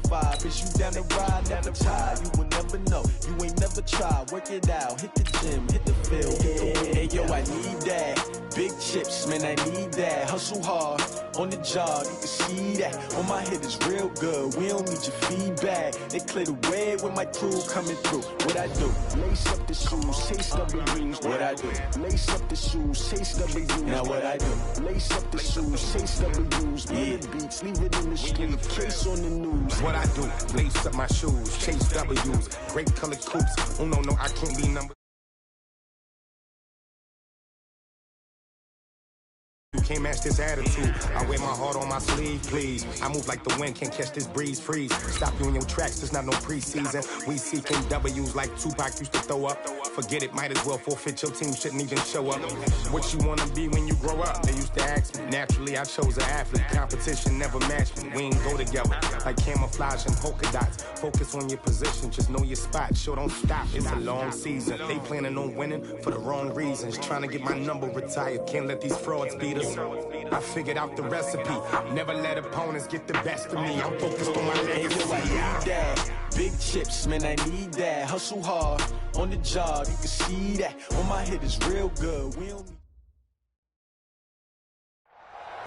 vibe. Is you down the ride, never tired? You will never know. You ain't never tried. Work it out. Hit the gym, hit the field. Hey, yo, I need that. Big chips, man, I need that. Hustle hard on the job, you can see that. On my head is real good. We don't need your feedback. They clear the way with my crew coming through. What I do? Lace up the shoes, chase W's. What I do? Lace up the shoes, chase W's. Now what I do? Lace up the shoes, chase W's. Bring the beats, leave it in the street. Case on the news. What I do? Lace up my shoes, chase W's. Great colored coupes. Oh no, I can't be number. You can't match this attitude. I wear my heart on my sleeve, please. I move like the wind, can't catch this breeze, freeze. Stop you in your tracks, there's not no preseason. We seeking W's like Tupac used to throw up. Forget it, might as well forfeit. Your team shouldn't even show up. What you wanna be when you grow up? They used to ask me. Naturally, I chose an athlete. Competition never matched me. We ain't go together like camouflage and polka dots. Focus on your position, just know your spot. Sure, don't stop, it's a long season. They planning on winning for the wrong reasons. Trying to get my number retired. Can't let these frauds beat us. I figured out the recipe. Never let opponents get the best of me. I'm focused on my legacy. I need that. Big chips, man, I need that. Hustle hard on the job, you can see that. On my head is real good. We don't need.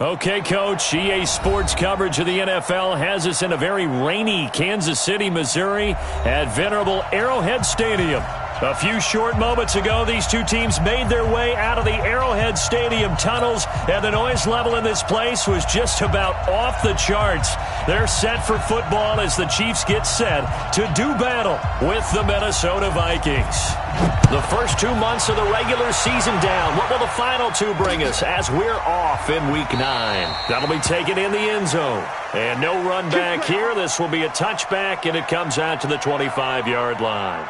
Okay, Coach, EA Sports coverage of the NFL has us in a very rainy Kansas City, Missouri at venerable Arrowhead Stadium. A few short moments ago, these two teams made their way out of the Arrowhead Stadium tunnels, and the noise level in this place was just about off the charts. They're set for football as the Chiefs get set to do battle with the Minnesota Vikings. The first 2 months of the regular season down. What will the final two bring us as we're off in Week 9? That'll be taken in the end zone. And no run back here. This will be a touchback, and it comes out to the 25-yard line.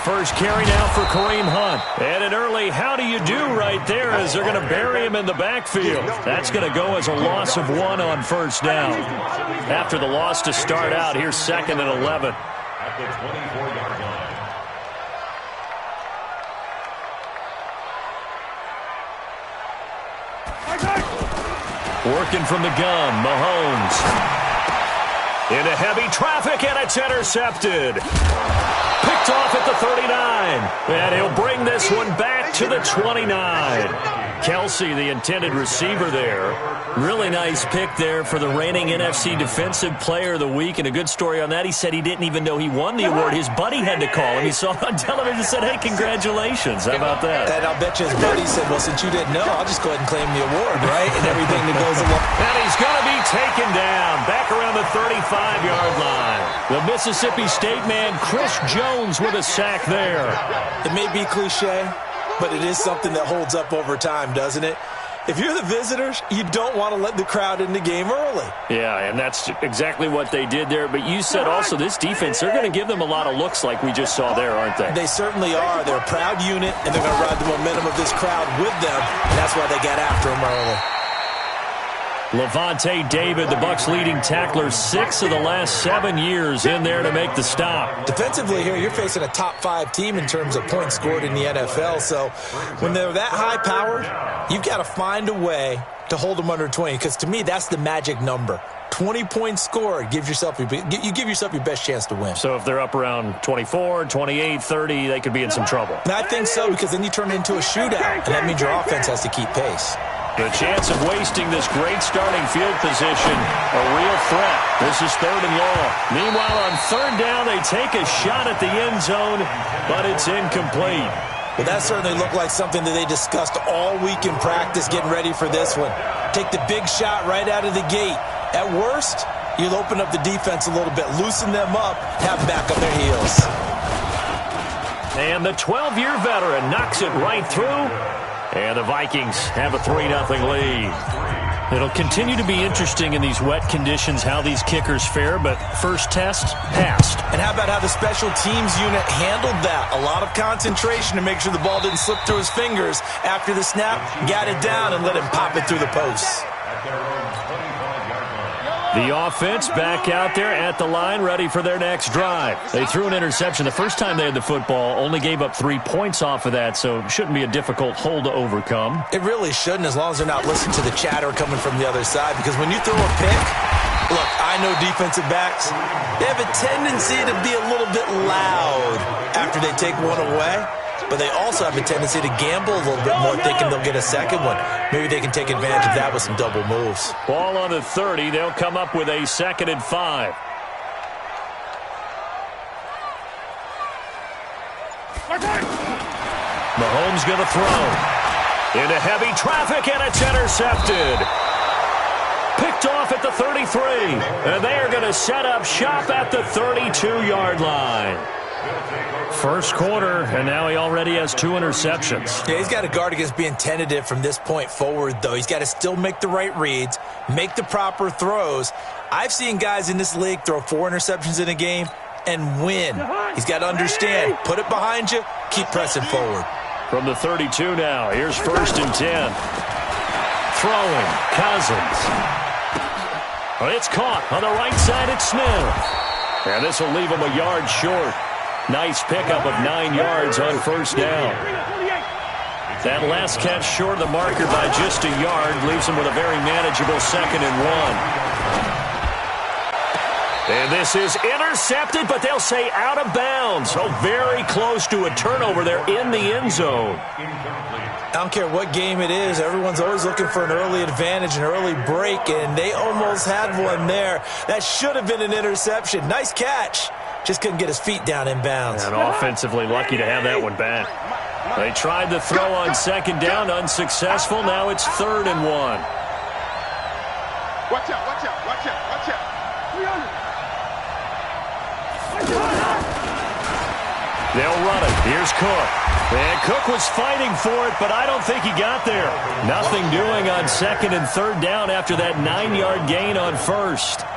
First carry now for Kareem Hunt. And an early how do you do right there as they're going to bury him in the backfield. That's going to go as a loss of 1 on first down. After the loss to start out, here's 2nd and 11. At the 24-yard line. Working from the gun, Mahomes. Into heavy traffic, and it's intercepted. Picked off at the 39. And he'll bring this one back to the 29. Kelsey, the intended receiver there. Really nice pick there for the reigning NFC Defensive Player of the Week. And a good story on that, he said he didn't even know he won the award. His buddy had to call him. He saw it on television and said, hey, congratulations. How about that? And I'll bet you his buddy said, well, since you didn't know, I'll just go ahead and claim the award, right? And everything that goes along. And he's going to be taken down back around the 35-yard line. The Mississippi State man, Chris Jones, with a sack there. It may be cliche, but it is something that holds up over time, doesn't it? If you're the visitors, you don't want to let the crowd in the game early. Yeah, and that's exactly what they did there. But you said also this defense, they're going to give them a lot of looks like we just saw there, aren't they? They certainly are. They're a proud unit, and they're going to ride the momentum of this crowd with them, and that's why they got after them early. Levante David, the Bucs' leading tackler, 6 of the last 7 years in there to make the stop. Defensively here, you're facing a top-5 team in terms of points scored in the NFL. So when they're that high-powered, you've got to find a way to hold them under 20. Because to me, that's the magic number. 20 points scored, you give yourself your best chance to win. So if they're up around 24, 28, 30, they could be in some trouble. And I think so, because then you turn it into a shootout, and that means your offense has to keep pace. The chance of wasting this great starting field position, a real threat. This is 3rd and long. Meanwhile, on 3rd down, they take a shot at the end zone, but it's incomplete. Well, that certainly looked like something that they discussed all week in practice getting ready for this one. Take the big shot right out of the gate. At worst, you'll open up the defense a little bit, loosen them up, have them back on their heels. And the 12-year veteran knocks it right through. And the Vikings have a 3-0 lead. It'll continue to be interesting in these wet conditions how these kickers fare, but first test, passed. And how about how the special teams unit handled that? A lot of concentration to make sure the ball didn't slip through his fingers. After the snap, got it down and let him pop it through the posts. The offense back out there at the line, ready for their next drive. They threw an interception the first time they had the football, only gave up 3 points off of that, so it shouldn't be a difficult hole to overcome. It really shouldn't, as long as they're not listening to the chatter coming from the other side, because when you throw a pick, look, I know defensive backs, they have a tendency to be a little bit loud after they take one away. But they also have a tendency to gamble a little bit more, thinking they'll get a second one. Maybe they can take advantage of that with some double moves. Ball on the 30. They'll come up with a 2nd and 5. Mahomes going to throw. Into heavy traffic, and it's intercepted. Picked off at the 33. And they are going to set up shop at the 32-yard line. First quarter, and now he already has 2 interceptions. Yeah, he's got to guard against being tentative from this point forward, though. He's got to still make the right reads, make the proper throws. I've seen guys in this league throw 4 interceptions in a game and win. He's got to understand, put it behind you, keep pressing forward. From the 32 now, here's 1st and 10. Throwing, Cousins. Well, it's caught on the right side. It's Smith. And this will leave him a yard short. Nice pickup of 9 yards on 1st down. That last catch short of the marker by just a yard leaves him with a very manageable 2nd and 1. And this is intercepted, but they'll say out of bounds. So very close to a turnover there in the end zone. I don't care what game it is. Everyone's always looking for an early advantage, an early break, and they almost had one there. That should have been an interception. Nice catch. Just couldn't get his feet down in bounds. And offensively lucky to have that one back. They tried to throw on 2nd down, unsuccessful. Now it's 3rd and 1. Watch out, watch out, watch out, watch out. They'll run it. Here's Cook. And Cook was fighting for it, but I don't think he got there. Nothing doing on 2nd and 3rd down after that 9-yard gain on 1st.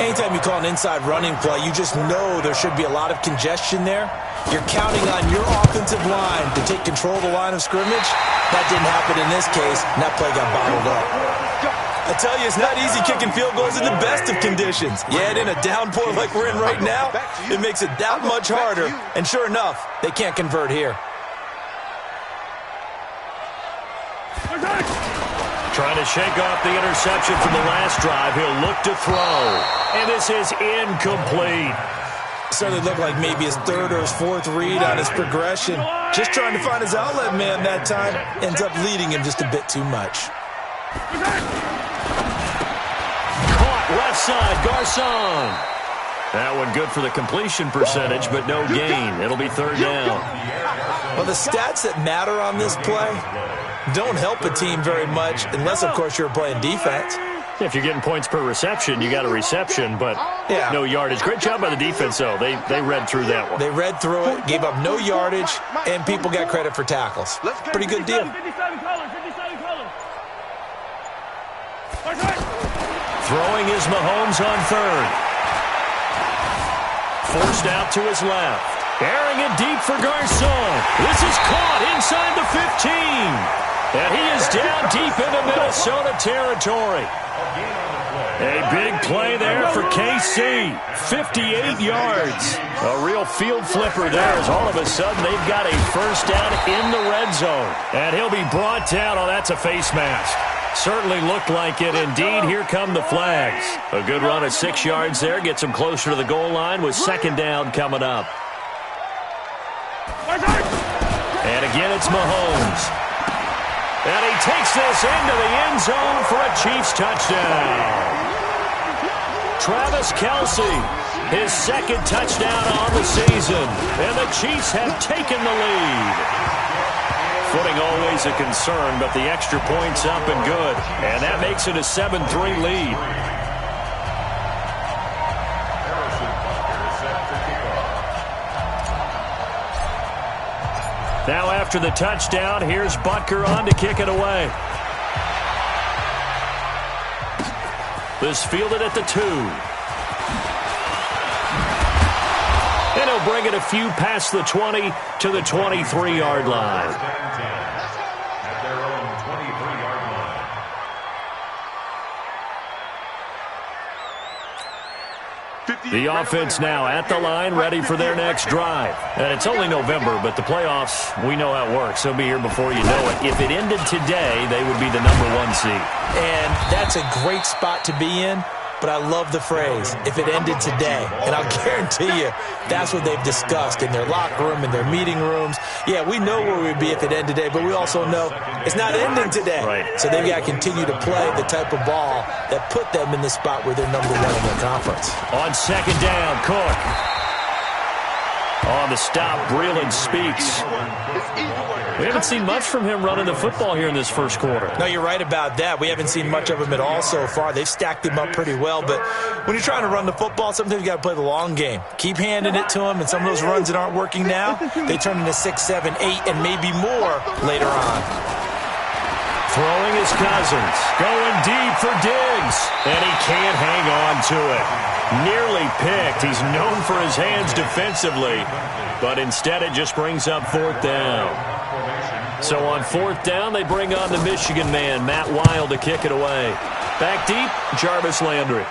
Anytime you call an inside running play, you just know there should be a lot of congestion there. You're counting on your offensive line to take control of the line of scrimmage. That didn't happen in this case, and that play got bottled up. I tell you, it's not easy kicking field goals in the best of conditions. Yet in a downpour like we're in right now, it makes it that much harder. And sure enough, they can't convert here. Trying to shake off the interception from the last drive. He'll look to throw. And this is incomplete. Certainly looked like maybe his 3rd or his 4th read on his progression. Just trying to find his outlet man that time. Ends up leading him just a bit too much. Caught left side, Garcon. That one good for the completion percentage, but no gain. It'll be 3rd down. Well, the stats that matter on this play don't help a team very much unless, of course, you're playing defense. If you're getting points per reception, you got a reception, but no yardage. Great job by the defense, though. They read through that one. They read through it, gave up no yardage, and people got credit for tackles. Pretty good deal. Throwing is Mahomes on 3rd. Forced out to his left. Airing it deep for Garcon. This is caught inside the 15. And he is down deep into Minnesota territory. A big play there for KC. 58 yards. A real field flipper there as all of a sudden they've got a 1st down in the red zone. And he'll be brought down. Oh, that's a face mask. Certainly looked like it. Indeed, here come the flags. A good run of 6 yards there. Gets him closer to the goal line with 2nd down coming up. And again, it's Mahomes. And he takes this into the end zone for a Chiefs touchdown. Travis Kelce, his 2nd touchdown on the season. And the Chiefs have taken the lead. Footing always a concern, but the extra point's up and good. And that makes it a 7-3 lead. Now after the touchdown, here's Butker on to kick it away. This fielded at the 2. And he'll bring it a few past the 20 to the 23-yard line. At their own 23-yard line. The offense now at the line, ready for their next drive. And it's only November, but the playoffs, we know how it works. They'll be here before you know it. If it ended today, they would be the #1 seed. And that's a great spot to be in. But I love the phrase, if it ended today. And I'll guarantee you, that's what they've discussed in their locker room, in their meeting rooms. Yeah, we know where we'd be if it ended today, but we also know it's not ending today. Right. So they've got to continue to play the type of ball that put them in the spot where they're #1 in their conference. On second down, Cook. On the stop, Breeland speaks. We haven't seen much from him running the football here in this first quarter. No, you're right about that. We haven't seen much of him at all so far. They've stacked him up pretty well, but when you're trying to run the football, sometimes you got to play the long game. Keep handing it to him, and some of those runs that aren't working now, they turn into 6, 7, 8, and maybe more later on. Throwing his Cousins. Going deep for Diggs. And he can't hang on to it. Nearly picked. He's known for his hands defensively. But instead it just brings up 4th down. So on 4th down, they bring on the Michigan man, Matt Wild, to kick it away. Back deep, Jarvis Landry.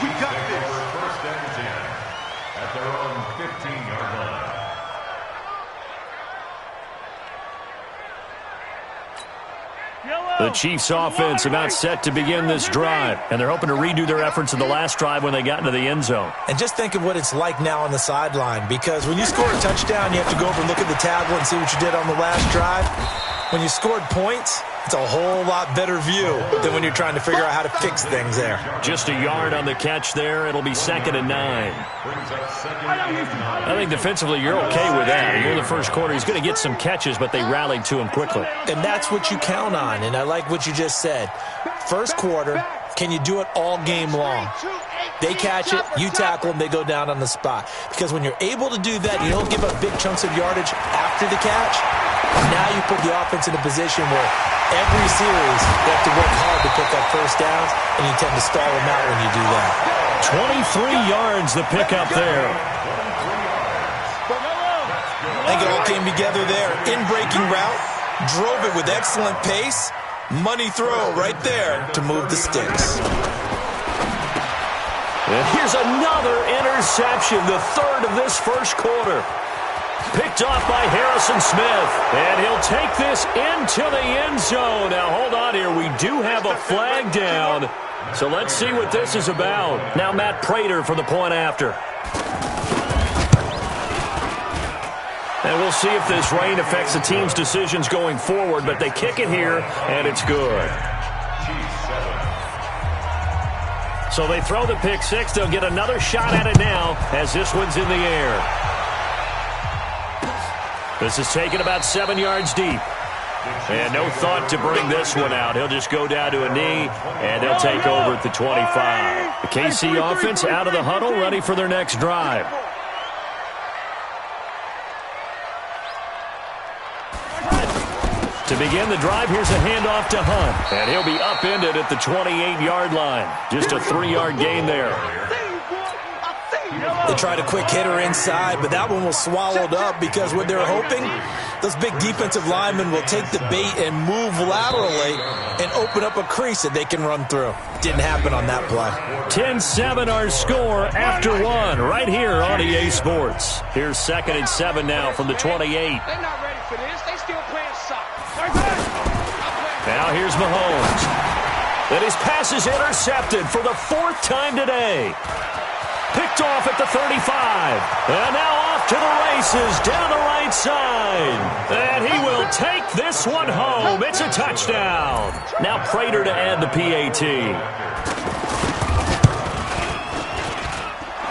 We got this. First and 10 at their own 15-yard line. The Chiefs offense about set to begin this drive, and they're hoping to redo their efforts in the last drive when they got into the end zone. And just think of what it's like now on the sideline, because when you score a touchdown, you have to go over and look at the tablet and see what you did on the last drive. When you scored points, it's a whole lot better view than when you're trying to figure out how to fix things there. Just a yard on the catch there. It'll be 2nd and 9. I think defensively you're okay with that. Here in the first quarter, he's going to get some catches, but they rallied to him quickly. And that's what you count on, and I like what you just said. First quarter, can you do it all game long? They catch it, you tackle them, they go down on the spot. Because when you're able to do that, you don't give up big chunks of yardage after the catch. Now you put the offense in a position where every series you have to work hard to pick up first downs, and you tend to stall them out when you do that. 23 yards the pickup there. I think it all came together there. In-breaking route, drove it with excellent pace. Money throw right there to move the sticks. And here's another interception, the 3rd of this first quarter. Picked off by Harrison Smith. And he'll take this into the end zone. Now, hold on here. We do have a flag down. So let's see what this is about. Now, Matt Prater for the point after. And we'll see if this rain affects the team's decisions going forward. But they kick it here, and it's good. So they throw the pick six. They'll get another shot at it now as this one's in the air. This is taken about 7 yards deep. And no thought to bring this one out. He'll just go down to a knee, and they'll take over at the 25. The KC offense out of the huddle, ready for their next drive. To begin the drive, here's a handoff to Hunt. And he'll be upended at the 28-yard line. Just a 3-yard gain there. They tried a quick hitter inside, but that one was swallowed up because what they're hoping, those big defensive linemen will take the bait and move laterally and open up a crease that they can run through. Didn't happen on that play. 10-7 our score after one right here on EA Sports. Here's 2nd and 7 now from the 28. They're not ready for this. They still playing soccer. Now here's Mahomes. And his pass is intercepted for the 4th time today. Picked off at the 35. And now off to the races down the right side. And he will take this one home. It's a touchdown. Now Prater to add the PAT.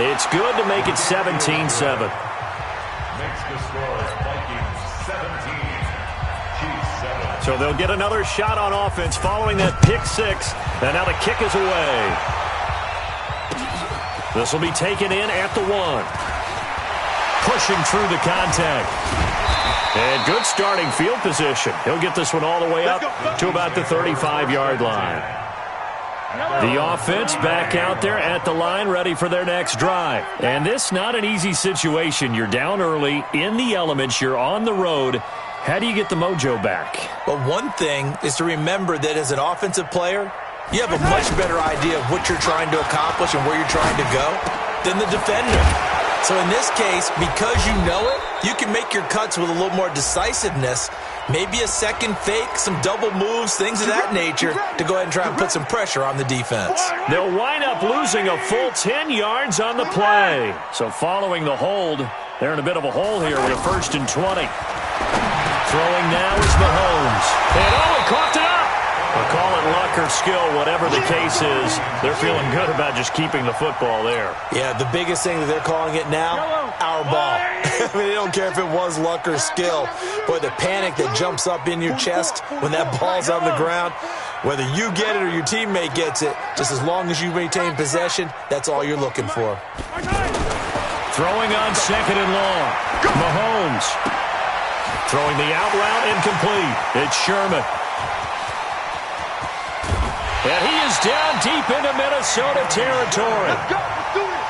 It's good to make it 17-7. Makes the score Vikings 17. Chiefs 7. So they'll get another shot on offense following that pick six. And now the kick is away. This will be taken in at the 1. Pushing through the contact. And good starting field position. He'll get this one all the way up to about the 35-yard line. The offense back out there at the line, ready for their next drive. And this not an easy situation. You're down early, in the elements, you're on the road. How do you get the mojo back? Well, one thing is to remember that as an offensive player, you have a much better idea of what you're trying to accomplish and where you're trying to go than the defender. So in this case, because you know it, you can make your cuts with a little more decisiveness, maybe a second fake, some double moves, things of that nature, to go ahead and try and put some pressure on the defense. They'll wind up losing a full 10 yards on the play. So following the hold, they're in a bit of a hole here with a 1st and 20. Throwing now is Mahomes. And he caught it up. We'll call it luck or skill, whatever the case is. They're feeling good about just keeping the football there. Yeah, the biggest thing that they're calling it now, our ball. I mean, they don't care if it was luck or skill. Boy, the panic that jumps up in your chest when that ball's on the ground, whether you get it or your teammate gets it, just as long as you maintain possession, that's all you're looking for. Throwing on 2nd and long. Mahomes. Throwing the out route incomplete. It's Sherman. And he is down deep into Minnesota territory.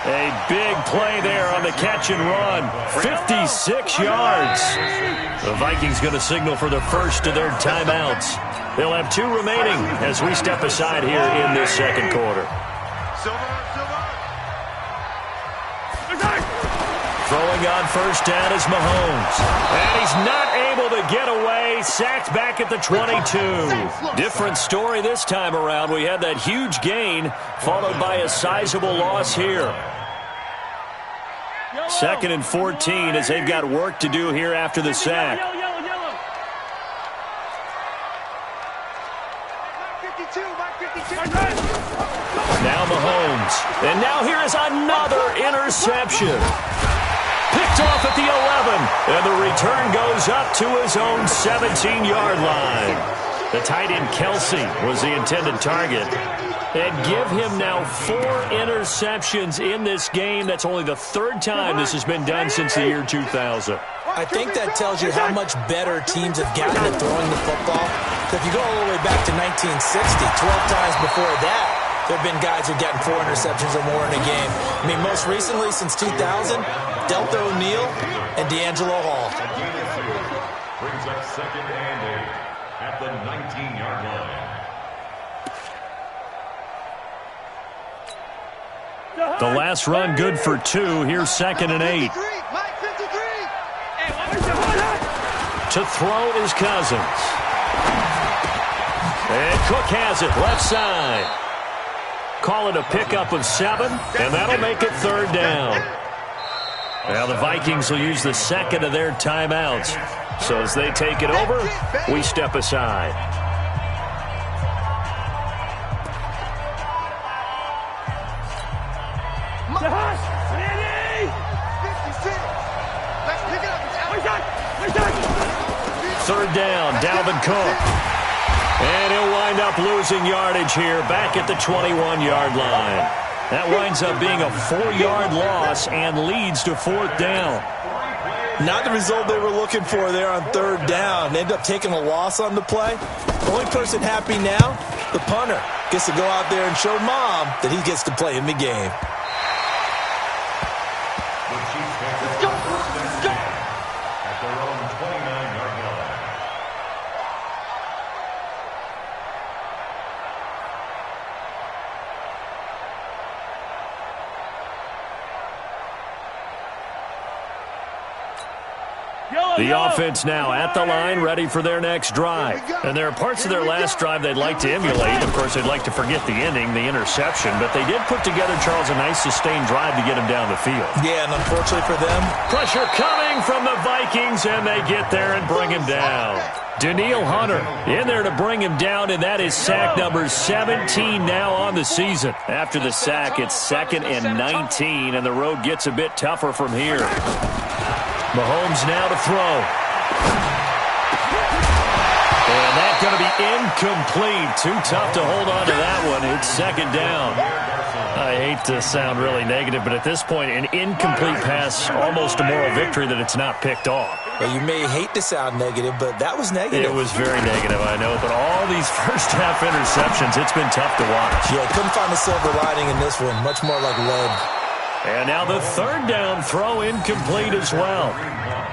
A big play there on the catch and run. 56 yards. The Vikings going to signal for the first of their timeouts. They'll have 2 remaining as we step aside here in this second quarter. Throwing on 1st down is Mahomes. And he's not able to get away. Sacked back at the 22. Different story this time around. We had that huge gain followed by a sizable loss here. 2nd and 14 as they've got work to do here after the sack. Now Mahomes. And now here is another interception. Picked off at the 11, and the return goes up to his own 17-yard line. The tight end Kelsey was the intended target. And give him now 4 interceptions in this game. That's only the 3rd time this has been done since the year 2000. I think that tells you how much better teams have gotten at throwing the football. If you go all the way back to 1960, 12 times before that, there have been guys who've gotten 4 interceptions or more in a game. I mean, most recently, since 2000, Delta O'Neal and D'Angelo Hall. Brings up 2nd and 8 at the 19-yard line. The last run good for 2. Here's 2nd and 8. To throw is Cousins. And Cook has it left side. Call it a pickup of 7, and that'll make it 3rd down. Now the Vikings will use the 2nd of their timeouts. So as they take it over, we step aside. Third down, Dalvin Cook. And he'll wind up losing yardage here back at the 21-yard line. That winds up being a 4-yard loss and leads to 4th down. Not the result they were looking for there on 3rd down. They end up taking a loss on the play. The only person happy now, the punter, gets to go out there and show Mom that he gets to play in the game. The offense now at the line, ready for their next drive. And there are parts of their last drive they'd like to emulate. Of course, they'd like to forget the ending, the interception. But they did put together, Charles, a nice sustained drive to get him down the field. Yeah, and unfortunately for them, pressure coming from the Vikings, and they get there and bring him down. Danielle Hunter in there to bring him down, and that is sack number 17 now on the season. After the sack, it's 2nd and 19, and the road gets a bit tougher from here. Mahomes now to throw. And that's going to be incomplete. Too tough to hold on to that one. It's 2nd down. I hate to sound really negative, but at this point, an incomplete pass, almost a moral victory that it's not picked off. Well, you may hate to sound negative, but that was negative. It was very negative, I know. But all these first-half interceptions, it's been tough to watch. Yeah, couldn't find a silver lining in this one. Much more like lead. And now the third down throw incomplete as well.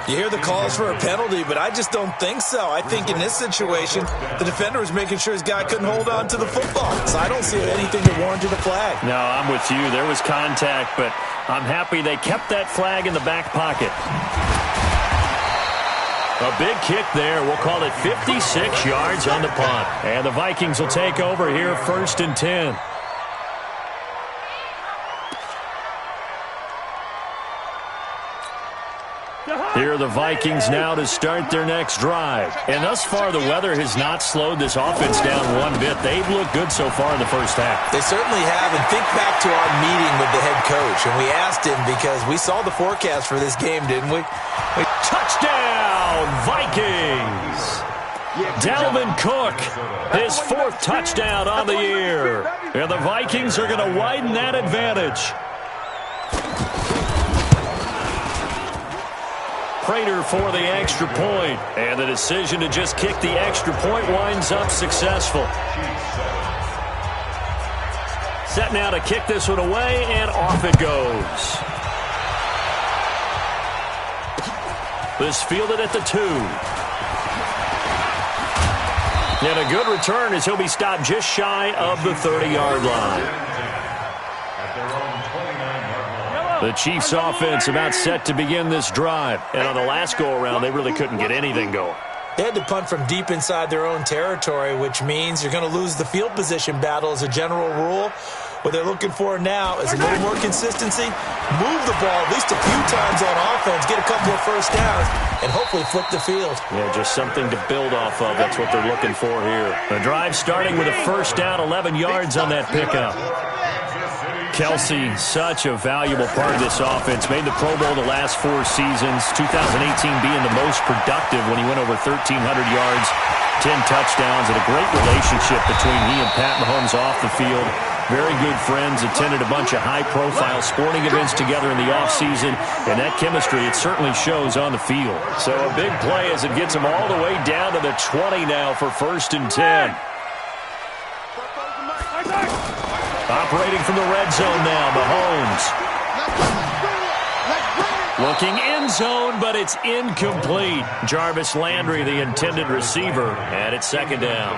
You hear the calls for a penalty, but I just don't think so. I think in this situation, the defender was making sure his guy couldn't hold on to the football. So I don't see anything that warranted a flag. No, I'm with you. There was contact, but I'm happy they kept that flag in the back pocket. A big kick there. We'll call it 56 yards on the punt. And the Vikings will take over here, 1st and 10. Here are the Vikings now to start their next drive. And thus far, the weather has not slowed this offense down one bit. They've looked good so far in the first half. They certainly have. And think back to our meeting with the head coach. And we asked him because we saw the forecast for this game, didn't we? Touchdown, Vikings! Dalvin Cook, his 4th touchdown on the year. And the Vikings are going to widen that advantage. Prater for the extra point. And the decision to just kick the extra point winds up successful. Set now to kick this one away, and off it goes. This fielded at the 2. And a good return as he'll be stopped just shy of the 30-yard line. The Chiefs' offense about set to begin this drive. And on the last go-around, they really couldn't get anything going. They had to punt from deep inside their own territory, which means you're going to lose the field position battle as a general rule. What they're looking for now is a little more consistency, move the ball at least a few times on offense, get a couple of first downs, and hopefully flip the field. Yeah, just something to build off of. That's what they're looking for here. The drive starting with a first down, 11 yards on that pickup. Kelsey, such a valuable part of this offense. Made the Pro Bowl the last 4 seasons. 2018 being the most productive when he went over 1,300 yards, 10 touchdowns, and a great relationship between he and Pat Mahomes off the field. Very good friends, attended a bunch of high-profile sporting events together in the offseason, and that chemistry, it certainly shows on the field. So a big play as it gets them all the way down to the 20 now for 1st and 10. Operating from the red zone now, Mahomes. Looking end zone, but it's incomplete. Jarvis Landry, the intended receiver, and it's 2nd down.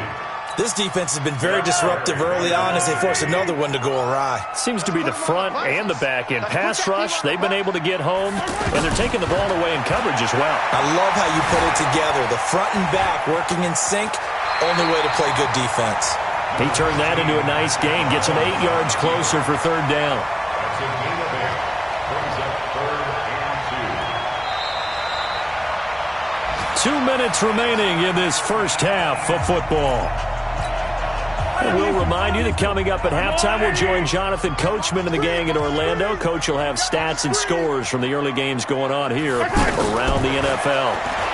This defense has been very disruptive early on as they force another one to go awry. Seems to be the front and the back end. Pass rush, they've been able to get home, and they're taking the ball away in coverage as well. I love how you put it together. The front and back working in sync, only way to play good defense. He turned that into a nice gain, gets him 8 yards closer for 3rd down. 2 minutes remaining in this first half of football. And we'll remind you that coming up at halftime, we'll join Jonathan Coachman and the gang in Orlando. Coach will have stats and scores from the early games going on here around the NFL.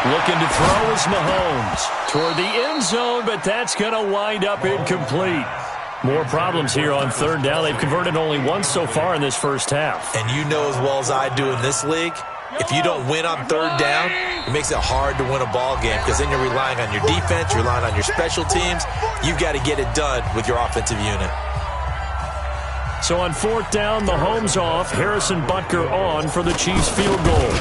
Looking to throw is Mahomes toward the end zone, but that's going to wind up incomplete. More problems here on 3rd down. They've converted only once so far in this first half. And you know as well as I do in this league, if you don't win on 3rd down, it makes it hard to win a ball game because then you're relying on your defense, you're relying on your special teams. You've got to get it done with your offensive unit. So on 4th down, Mahomes off, Harrison Butker on for the Chiefs field goal.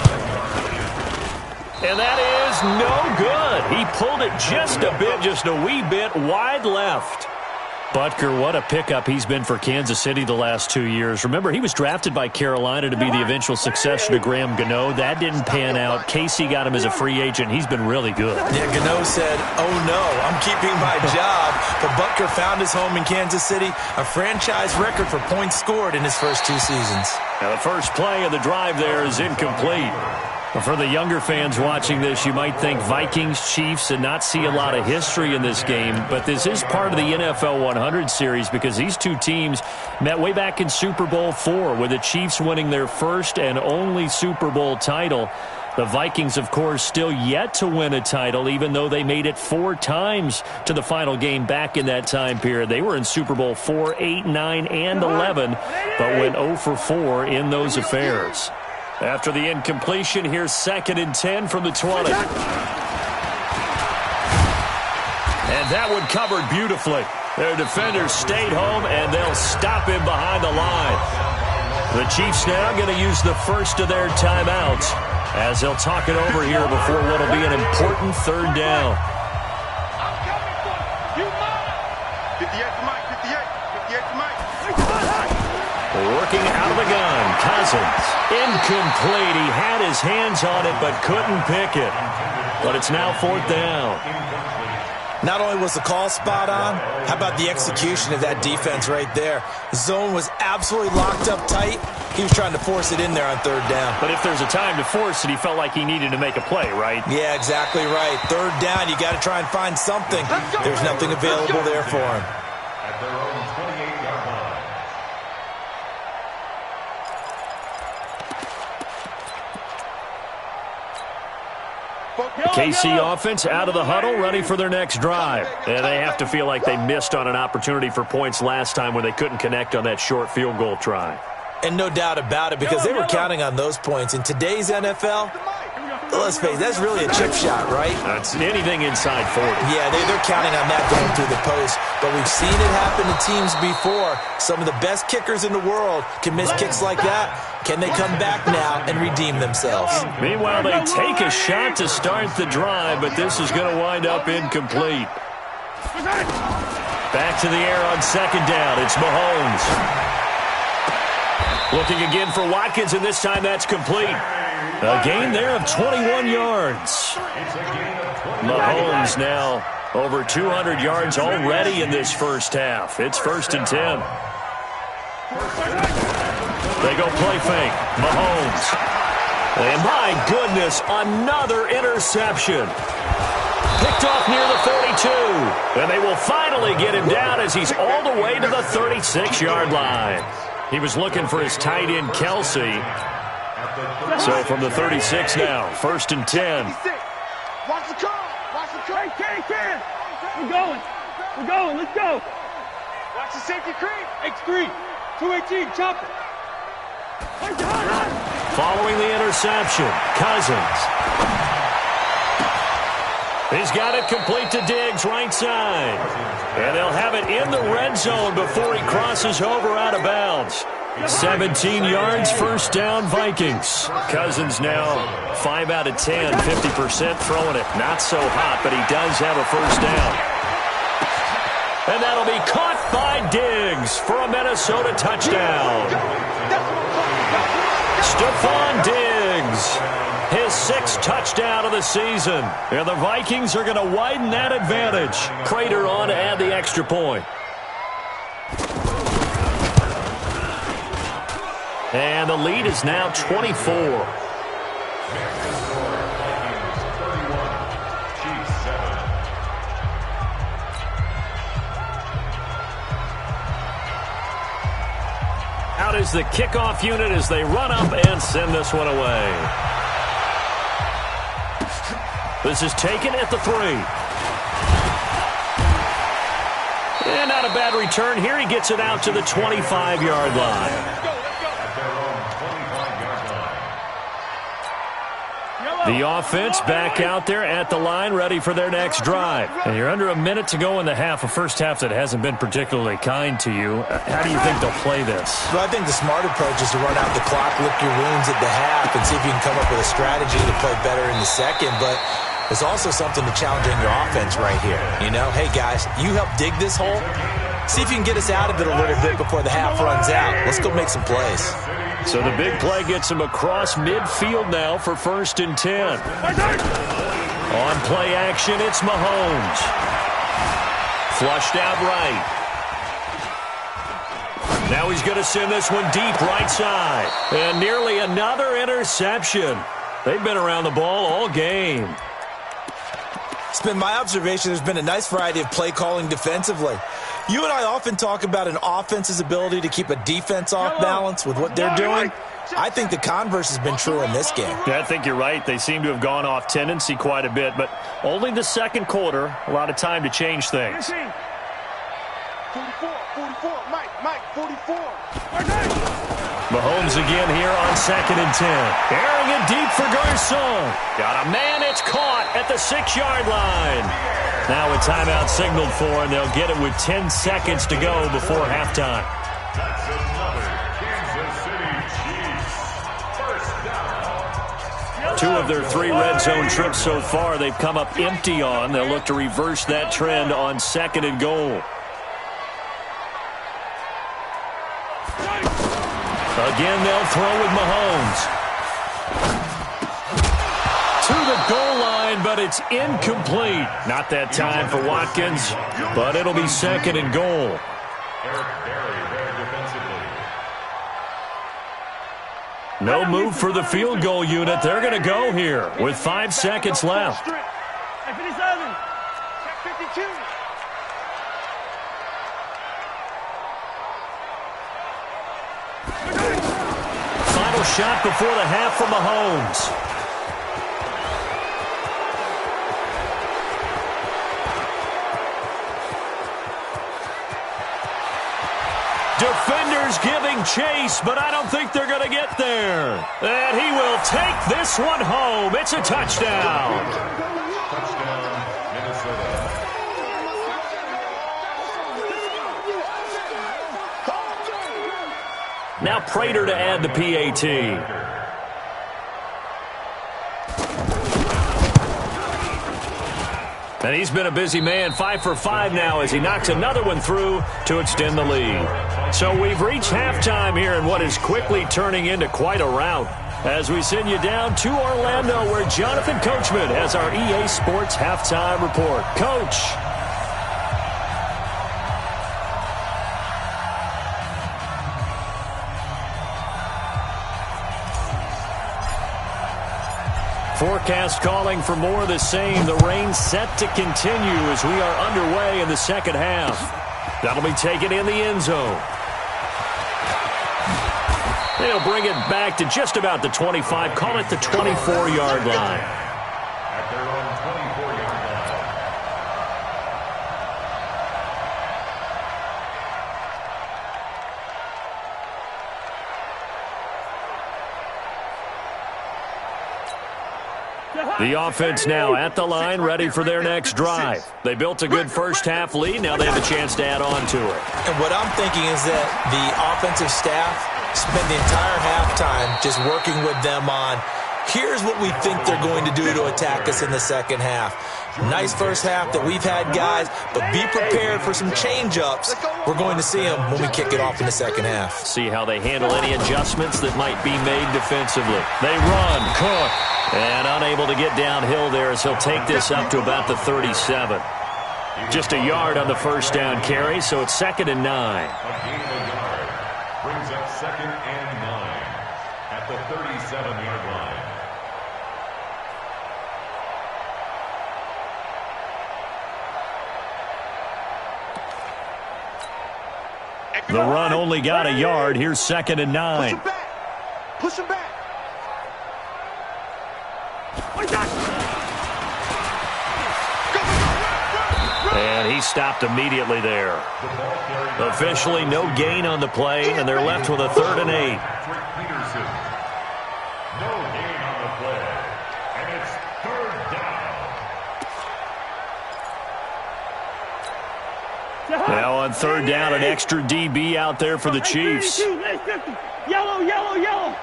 And that is no good. He pulled it just a bit, just a wee bit wide left. Butker, what a pickup he's been for Kansas City the last 2 years. Remember, he was drafted by Carolina to be the eventual successor to Graham Gano. That didn't pan out. Casey got him as a free agent. He's been really good. Yeah, Gano said, oh no, I'm keeping my job. But Butker found his home in Kansas City, a franchise record for points scored in his first 2 seasons. Now the first play of the drive there is incomplete. For the younger fans watching this, you might think Vikings, Chiefs, and not see a lot of history in this game. But this is part of the NFL 100 series because these two teams met way back in Super Bowl IV with the Chiefs winning their first and only Super Bowl title. The Vikings, of course, still yet to win a title, even though they made it 4 times to the final game back in that time period. They were in Super Bowl 4, 8, 9, and 11, but went 0 for 4 in those affairs. After the incompletion, here's 2nd and 10 from the 20. And that one covered beautifully. Their defenders stayed home, and they'll stop him behind the line. The Chiefs now going to use the first of their timeouts as they'll talk it over here before what will be an important 3rd down. Working out of the gun, Cousins. Incomplete. He had his hands on it but couldn't pick it. But it's now 4th down. Not only was the call spot on, how about the execution of that defense right there? The zone was absolutely locked up tight. He was trying to force it in there on 3rd down. But if there's a time to force it, he felt like he needed to make a play, right? Yeah, exactly right. 3rd down, you got to try and find something. There's nothing available there for him. At their own 28-yard line. KC offense out of the huddle, ready for their next drive. And they have to feel like they missed on an opportunity for points last time when they couldn't connect on that short field goal try. And no doubt about it, because they were counting on those points. In today's NFL, let's face it, that's really a chip shot, right? That's anything inside 40. Yeah, they're counting on that going through the post. But we've seen it happen to teams before. Some of the best kickers in the world can miss kicks like that. Can they come back now and redeem themselves? Meanwhile, they take a shot to start the drive, but this is going to wind up incomplete. Back to the air on 2nd down. It's Mahomes. Looking again for Watkins, and this time that's complete. A gain there of 21 yards. Mahomes now over 200 yards already in this first half. It's 1st and 10. They go play fake. Mahomes. And my goodness, another interception. Picked off near the 42. And they will finally get him down as he's all the way to the 36-yard line. He was looking for his tight end, Kelsey. So from the 36 now, 1st and 10. Watch the call. Watch the call. Can. We're going. Let's go. Watch the safety creep. X3. 218. Chop it. Following the interception, Cousins. He's got it complete to Diggs, right side. And they'll have it in the red zone before he crosses over out of bounds. 17 yards, 1st down, Vikings. Cousins now 5 out of 10, 50% throwing it. Not so hot, but he does have a 1st down. And that'll be caught by Diggs for a Minnesota touchdown. Stephon Diggs, his 6th touchdown of the season. And the Vikings are going to widen that advantage. Prater on to add the extra point. And the lead is now 24. Out is the kickoff unit as they run up and send this one away. This is taken at the 3. And not a bad return here. He gets it out to the 25-yard line. The offense back out there at the line, ready for their next drive. And you're under a minute to go in the half, a first half that hasn't been particularly kind to you. How do you think they'll play this? Well, I think the smart approach is to run out the clock, lick your wounds at the half, and see if you can come up with a strategy to play better in the second. But there's also something to challenging your offense right here. You know, hey, guys, you help dig this hole. See if you can get us out of it a little bit before the half runs out. Let's go make some plays. So the big play gets him across midfield now for 1st and 10. On play action, it's Mahomes. Flushed out right. Now he's going to send this one deep right side. And nearly another interception. They've been around the ball all game. It's been my observation there's been a nice variety of play calling defensively. You and I often talk about an offense's ability to keep a defense off balance with what they're doing. I think the converse has been true in this game. Yeah, I think you're right. They seem to have gone off tendency quite a bit, but only the second quarter, a lot of time to change things. 44, Mike, 44. Mahomes again here on 2nd and 10. Airing it deep for Garcon. Got a man, it's caught at the 6-yard line. Now a timeout signaled for, and they'll get it with 10 seconds to go before halftime. That's another Kansas City Chiefs first down. 2 of their 3 red zone trips so far they've come up empty on. They'll look to reverse that trend on 2nd and goal. Again, they'll throw with Mahomes. To the goal line, but it's incomplete. Not that time for Watkins, but it'll be 2nd and goal. Eric Berry there defensively. No move for the field goal unit. They're going to go here with 5 seconds left. Check 57. Check 52. Final shot before the half for Mahomes. Defenders giving chase, but I don't think they're going to get there. And he will take this one home. It's a touchdown. Touchdown, Minnesota. Now Prater to add the PAT. And he's been a busy man, 5 for 5 now as he knocks another one through to extend the lead. So we've reached halftime here in what is quickly turning into quite a rout. As we send you down to Orlando where Jonathan Coachman has our EA Sports halftime report. Coach. Forecast calling for more of the same. The rain set to continue as we are underway in the second half. That'll be taken in the end zone. They'll bring it back to just about the 25. Call it the 24-yard line. At their own 24-yard line. The offense now at the line, ready for their next drive. They built a good first-half lead. Now they have a chance to add on to it. And what I'm thinking is that the offensive staff spent the entire halftime just working with them on, here's what we think they're going to do to attack us in the second half. Nice first half that we've had, guys, but be prepared for some change-ups. We're going to see them when we kick it off in the second half. See how they handle any adjustments that might be made defensively. They run, Cook, and unable to get downhill there as he'll take this up to about the 37. Just a yard on the first down carry, so it's 2nd and 9. A gain of a yard brings up 2nd and 9 at the 37-yard line. The run only got a yard. Here's 2nd and 9. Push him back. And he stopped immediately there. Officially no gain on the play, and they're left with a 3rd and 8. Peterson. No gain on the play. And it's 3rd down. Now on 3rd down, an extra DB out there for the Chiefs. Yellow, yellow, yellow.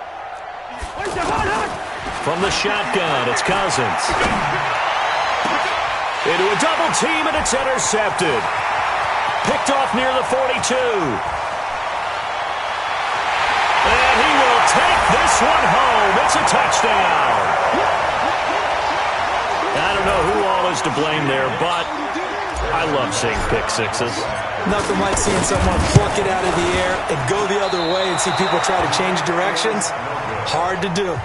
From the shotgun, it's Cousins. Into a double team, and it's intercepted. Picked off near the 42. And he will take this one home. It's a touchdown. I don't know who all is to blame there, but I love seeing pick sixes. Nothing like seeing someone pluck it out of the air and go the other way and see people try to change directions. Hard to do.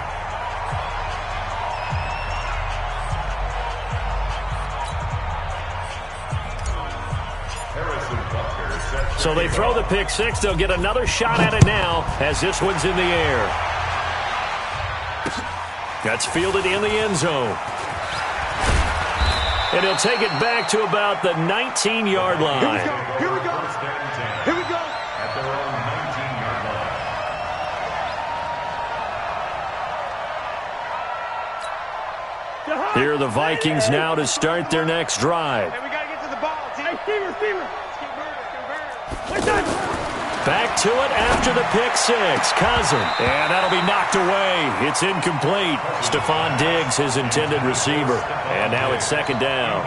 So they throw the pick six. They'll get another shot at it now as this one's in the air. That's fielded in the end zone. And he'll take it back to about the 19-yard line. Here we go. Here we go. Here we go. At their own 19-yard line. Here are the Vikings now to start their next drive. Hey, we got to get to the ball. Hey, receiver. Back to it after the pick six. Cousin. And that'll be knocked away. It's incomplete. Stephon Diggs, his intended receiver. And now it's second down.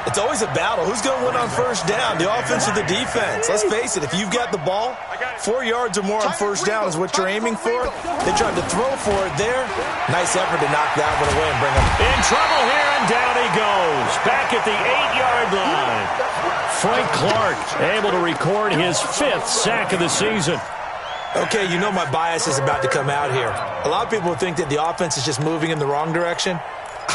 It's always a battle. Who's going to win on first down, the offense or the defense? Let's face it, if you've got the ball, 4 yards or more on first down is what you're aiming for. They tried to throw for it there. Nice effort to knock that one away and bring him. In trouble here, and down he goes. Back at the 8-yard line. Frank Clark able to record his 5th sack of the season. Okay, you know my bias is about to come out here. A lot of people think that the offense is just moving in the wrong direction.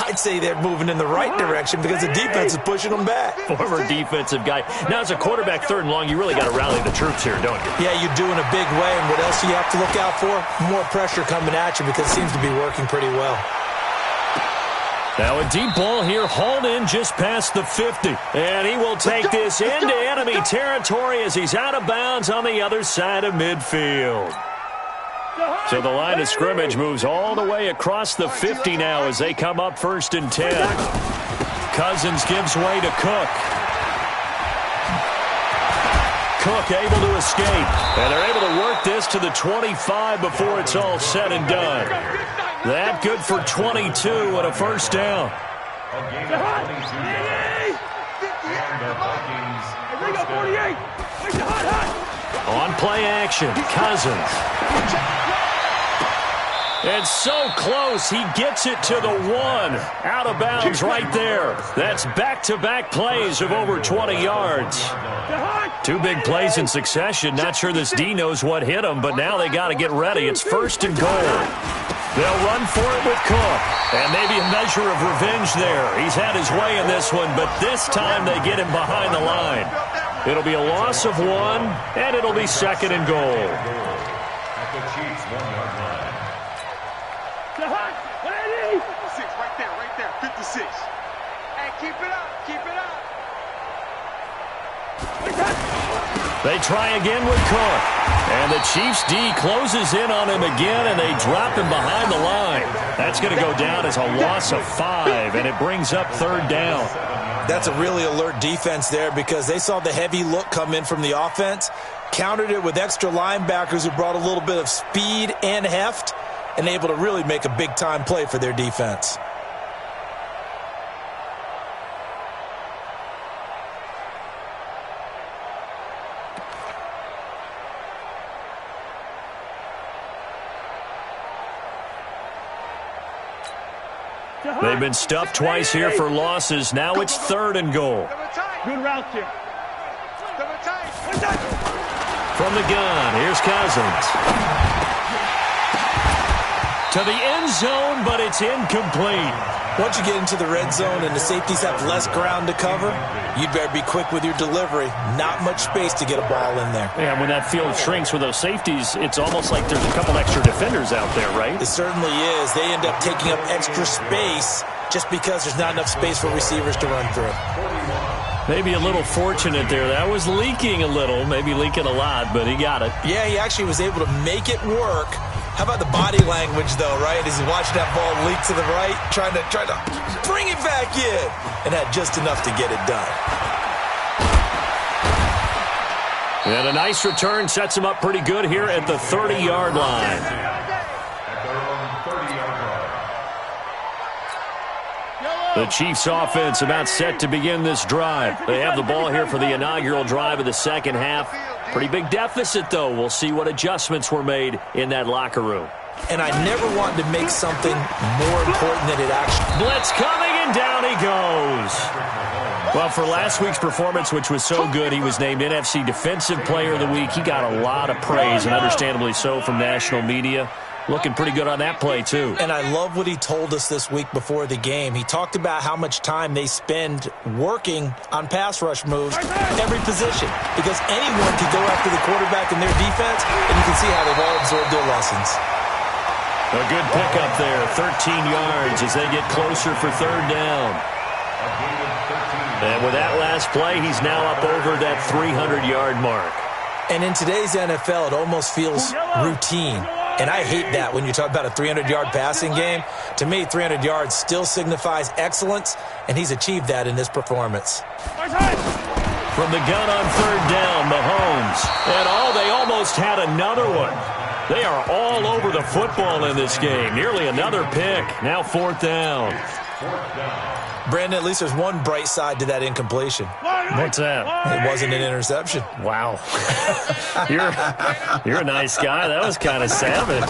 I'd say they're moving in the right direction because the defense is pushing them back. Former defensive guy. Now, as a quarterback, 3rd and long, you really got to rally the troops here, don't you? Yeah, you do in a big way. And what else do you have to look out for? More pressure coming at you because it seems to be working pretty well. Now a deep ball here, hauled in just past the 50. And he will take this into enemy territory as he's out of bounds on the other side of midfield. So the line of scrimmage moves all the way across the 50 now as they come up 1st and 10. Cousins gives way to Cook. Cook able to escape. And they're able to work this to the 25 before it's all said and done. That good for 22 and a first down. On play action, Cousins. And so close, he gets it to the 1. Out of bounds right there. That's back-to-back plays of over 20 yards. 2 big plays in succession. Not sure this D knows what hit him, but now they got to get ready. It's 1st and goal. They'll run for it with Cook. And maybe a measure of revenge there. He's had his way in this one, but this time they get him behind the line. It'll be a loss of 1, and it'll be 2nd and goal. At the Chiefs' 1-yard line. 56, right there, 56. Hey, keep it up, keep it up. They try again with Cook. And the Chiefs D closes in on him again, and they drop him behind the line. That's going to go down as a loss of 5, and it brings up 3rd down. That's a really alert defense there because they saw the heavy look come in from the offense, countered it with extra linebackers who brought a little bit of speed and heft, and able to really make a big-time play for their defense. They've been stuffed twice here for losses. Now it's 3rd and goal. Good route here. From the gun, here's Cousins. To the end zone, but it's incomplete. Once you get into the red zone and the safeties have less ground to cover, you'd better be quick with your delivery. Not much space to get a ball in there. Yeah, when that field shrinks with those safeties, it's almost like there's a couple extra defenders out there, right? It certainly is. They end up taking up extra space just because there's not enough space for receivers to run through. Maybe a little fortunate there. That was leaking a little, maybe leaking a lot, but he got it. Yeah, he actually was able to make it work. How about the body language, though, right? As he watched that ball leak to the right, trying to bring it back in, and had just enough to get it done. And a nice return sets him up pretty good here at the 30-yard line. The Chiefs offense about set to begin this drive. They have the ball here for the inaugural drive of the second half. Pretty big deficit, though. We'll see what adjustments were made in that locker room. And I never wanted to make something more important than it actually. Blitz coming, and down he goes. Well, for last week's performance, which was so good, he was named NFC Defensive Player of the Week. He got a lot of praise, and understandably so, from national media. Looking pretty good on that play, too. And I love what he told us this week before the game. He talked about how much time they spend working on pass rush moves, every position, because anyone can go after the quarterback in their defense, and you can see how they've all absorbed their lessons. A good pickup there, 13 yards as they get closer for 3rd down. And with that last play, he's now up over that 300-yard mark. And in today's NFL, it almost feels routine. And I hate that when you talk about a 300-yard passing game. To me, 300 yards still signifies excellence, and he's achieved that in this performance. From the gun on third down, Mahomes. And they almost had another one. They are all over the football in this game. Nearly another pick. Now fourth down. Brandon, at least there's one bright side to that incompletion. What's that? It wasn't an interception. Wow. You're a nice guy. That was kind of savage.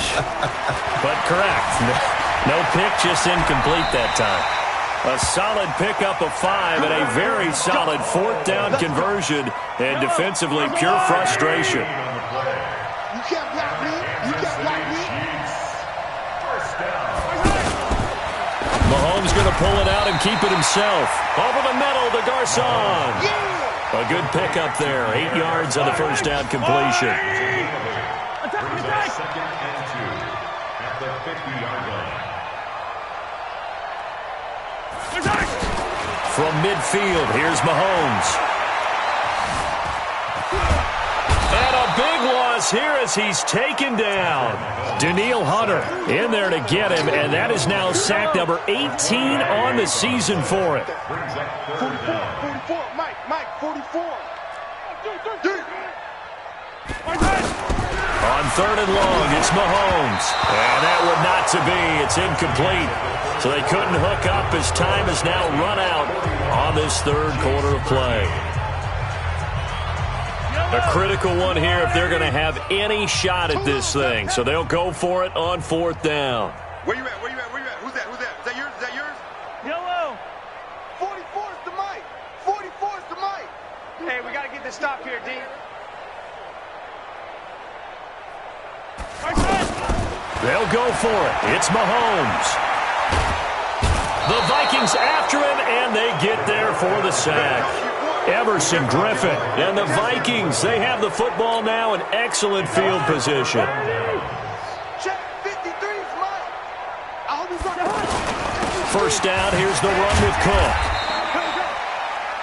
But correct. No pick, just incomplete that time. A solid pickup of 5 and a very solid fourth down conversion. And defensively, pure frustration. You can't block me. You can't block me. Mahomes going to pull it out and keep it himself. Over the middle to Garcon. A good pickup there. 8 yards on the first down completion. Second and 2 at the 50-yard line. From midfield, here's Mahomes. And a big loss here as he's taken down. Danielle Hunter in there to get him, and that is now sack number 18 on the season for it. 44, Mike, 44. On third and long, it's Mahomes. And that would not to be. It's incomplete. So they couldn't hook up as time has now run out on this third quarter of play. A critical one here if they're going to have any shot at this thing. So they'll go for it on fourth down. Where you at? Who's that? Is that yours? Yellow. 44 is the Mike. 44 is the Mike. Hey, we got to get this stop here, D. They'll go for it. It's Mahomes. The Vikings after him, and they get there for the sack. Emerson Griffin and the Vikings, they have the football now in excellent field position. Check 53 is Mike. I hope he's running. First down, here's the run with Cook.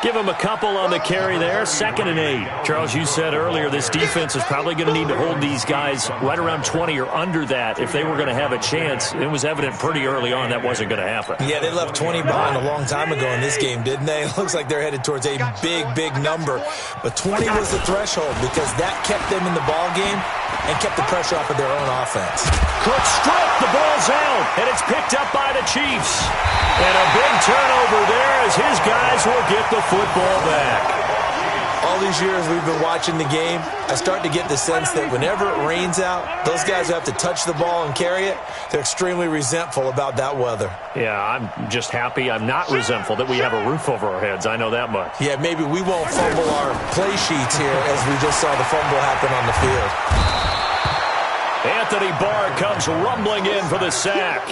Give him a couple on the carry there. 2nd and 8. Charles, you said earlier this defense is probably going to need to hold these guys right around 20 or under that if they were going to have a chance. It was evident pretty early on that wasn't going to happen. Yeah, they left 20 behind a long time ago in this game, didn't they? It looks like they're headed towards a big number. But 20 was the threshold because that kept them in the ball game and kept the pressure off of their own offense. Cook stripped, the ball's out, and it's picked up by the Chiefs. And a big turnover there as his guys will get the football back. All these years we've been watching the game, I start to get the sense that whenever it rains out, those guys who have to touch the ball and carry it, they're extremely resentful about that weather. Yeah, I'm just happy I'm not resentful that we have a roof over our heads. I know that much. Yeah, maybe we won't fumble our play sheets here as we just saw the fumble happen on the field. Anthony Barr comes rumbling in for the sack.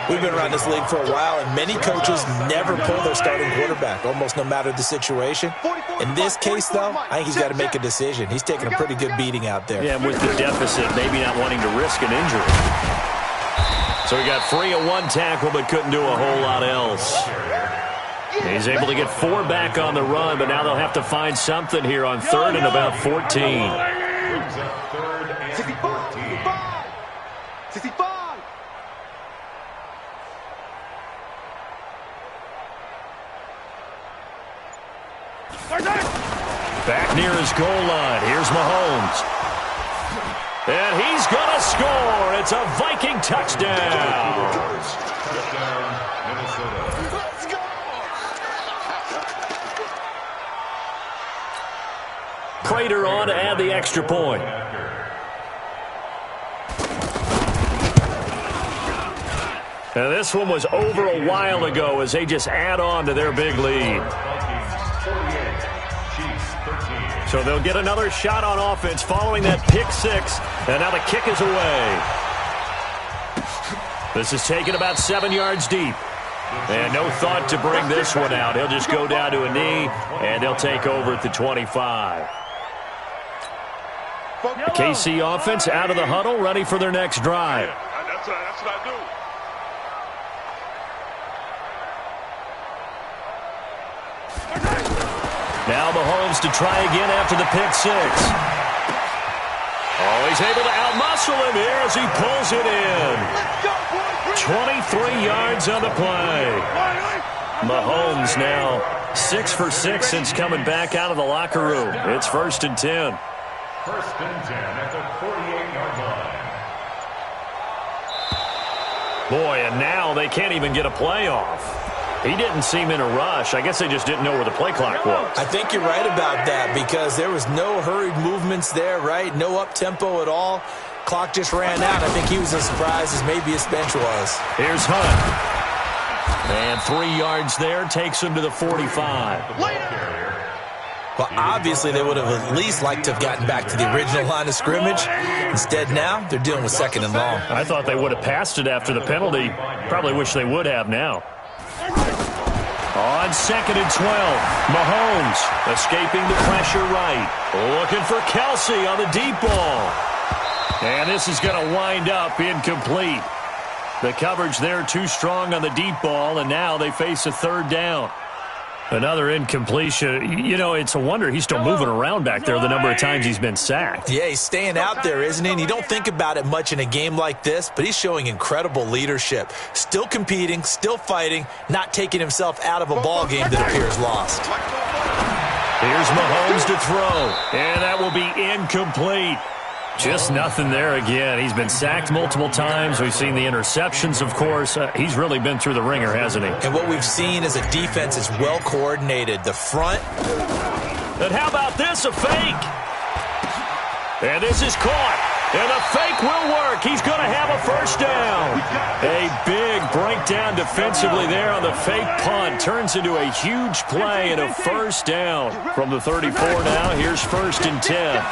We've been around this league for a while, and many coaches never pull their starting quarterback, almost no matter the situation. In this case, though, I think he's got to make a decision. He's taking a pretty good beating out there. Yeah, and with the deficit, maybe not wanting to risk an injury. So he got free of one tackle, but couldn't do a whole lot else. He's able to get 4 back on the run, but now they'll have to find something here on 3rd and about 14. 65. Back near his goal line. Here's Mahomes. And he's going to score. It's a Viking touchdown. Touchdown, Minnesota. Let's go. Prater on to add the extra point. Now this one was over a while ago as they just add on to their big lead. So they'll get another shot on offense following that pick 6. And now the kick is away. This is taken about 7 yards deep. And no thought to bring this one out. He'll just go down to a knee, and they'll take over at the 25. The KC offense out of the huddle, ready for their next drive. That's what I do. Now Mahomes to try again after the pick 6. Oh, he's able to outmuscle him here as he pulls it in. 23 yards on the play. Mahomes now 6 for 6 since coming back out of the locker room. It's 1st and 10. 1st and 10 at the 48-yard line. Boy, and now they can't even get a play off. He didn't seem in a rush. I guess they just didn't know where the play clock was. I think you're right about that because there was no hurried movements there, right? No up-tempo at all. Clock just ran out. I think he was as surprised as maybe his bench was. Here's Hunt. And 3 yards there takes him to the 45. Well, obviously they would have at least liked to have gotten back to the original line of scrimmage. Instead now, they're dealing with 2nd and long. I thought they would have passed it after the penalty. Probably wish they would have now. On 2nd and 12, Mahomes escaping the pressure right. Looking for Kelsey on the deep ball. And this is going to wind up incomplete. The coverage there too strong on the deep ball, and now they face a 3rd down. Another incompletion. You know, it's a wonder he's still moving around back there the number of times he's been sacked. Yeah, he's staying out there, isn't he? And you don't think about it much in a game like this, but he's showing incredible leadership. Still competing, still fighting, not taking himself out of a ball game that appears lost. Here's Mahomes to throw, and that will be incomplete. Just nothing there again. He's been sacked multiple times. We've seen the interceptions, of course. He's really been through the ringer, hasn't he? And what we've seen is a defense is well coordinated. The front. And how about this, a fake? And this is caught. And the fake will work. He's going to have a 1st down. A big breakdown defensively there on the fake punt. Turns into a huge play and a 1st down. From the 34 now, here's 1st and 10.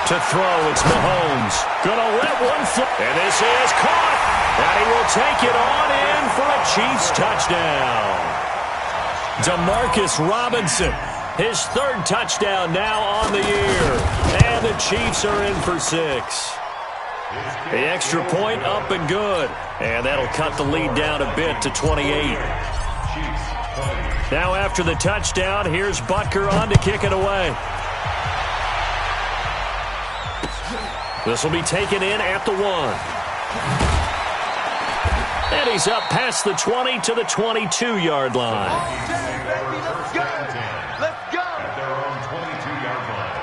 To throw, it's Mahomes. Gonna let one fly. And this is caught. And he will take it on in for a Chiefs touchdown. Demarcus Robinson, his 3rd touchdown now on the year. And the Chiefs are in for 6. The extra point up and good. And that'll cut the lead down a bit to 28. Now after the touchdown, here's Butker on to kick it away. This will be taken in at the 1. And he's up past the 20 to the 22-yard line. Let's go! Let's go! At their own 22-yard line.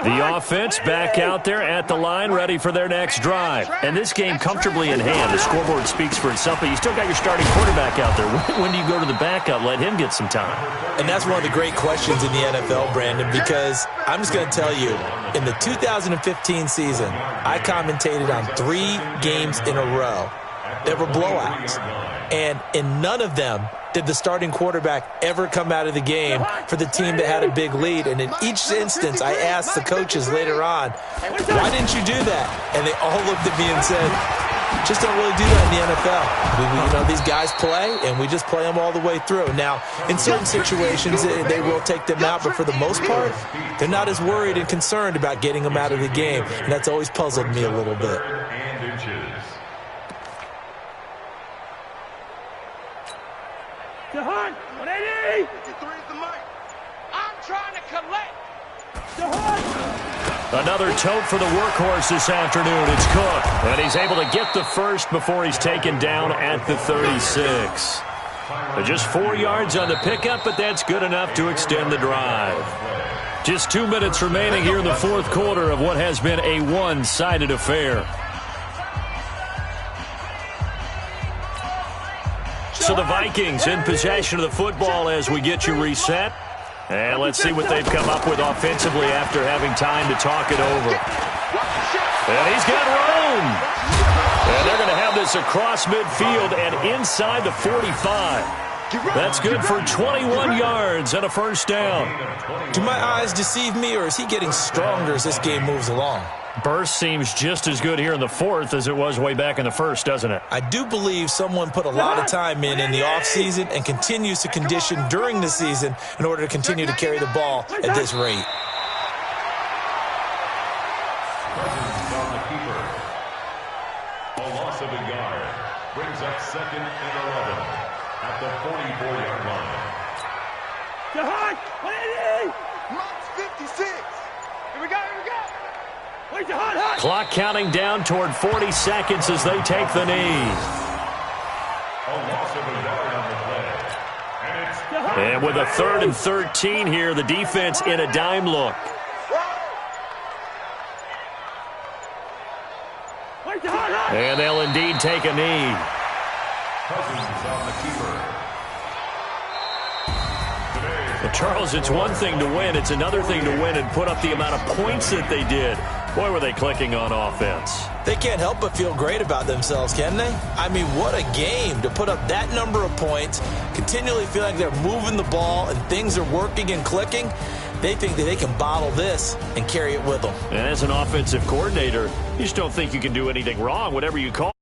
The offense back out there at the line, ready for their next drive. And this game comfortably in hand. The scoreboard speaks for itself, but you still got your starting quarterback out there. When do you go to the backup? Let him get some time. And that's one of the great questions in the NFL, Brandon, because I'm just going to tell you, in the 2015 season, I commentated on 3 games in a row that were blowouts. And in none of them did the starting quarterback ever come out of the game for the team that had a big lead. And in each instance, I asked the coaches later on, why didn't you do that? And they all looked at me and said, just don't really do that in the NFL. You know, these guys play, and we just play them all the way through. Now, in certain situations, they will take them out, but for the most part, they're not as worried and concerned about getting them out of the game. And that's always puzzled me a little bit. To Hunt, 180! I'm trying to collect! To Hunt! Another tote for the workhorse this afternoon. It's Cook, and he's able to get the first before he's taken down at the 36. Just 4 yards on the pickup, but that's good enough to extend the drive. Just 2 minutes remaining here in the 4th quarter of what has been a one-sided affair. So the Vikings in possession of the football as we get you reset. And let's see what they've come up with offensively after having time to talk it over. And he's got room. And they're going to have this across midfield and inside the 45. That's good for 21 yards and a 1st down. Do my eyes deceive me, or is he getting stronger as this game moves along? Burst seems just as good here in the 4th as it was way back in the 1st, doesn't it? I do believe someone put a lot of time in the offseason and continues to condition during the season in order to continue to carry the ball at this rate. A loss of a yard brings up 2nd and 11 at the 44-yard line. Jahan, 180. Max 56. Here we go, here we go. Wait, Jahan, hot. Clock counting down toward 40 seconds as they take the knee. A loss of a yard on the play. And it's And with a 3rd and 13 here, the defense in a dime look. Wait, Jahan, hot. And they'll indeed take a knee. Cousins on the keeper. Well, Charles, it's one thing to win. It's another thing to win and put up the amount of points that they did. Boy, were they clicking on offense. They can't help but feel great about themselves, can they? I mean, what a game to put up that number of points, continually feel like they're moving the ball and things are working and clicking. They think that they can bottle this and carry it with them. And as an offensive coordinator, you just don't think you can do anything wrong, whatever you call.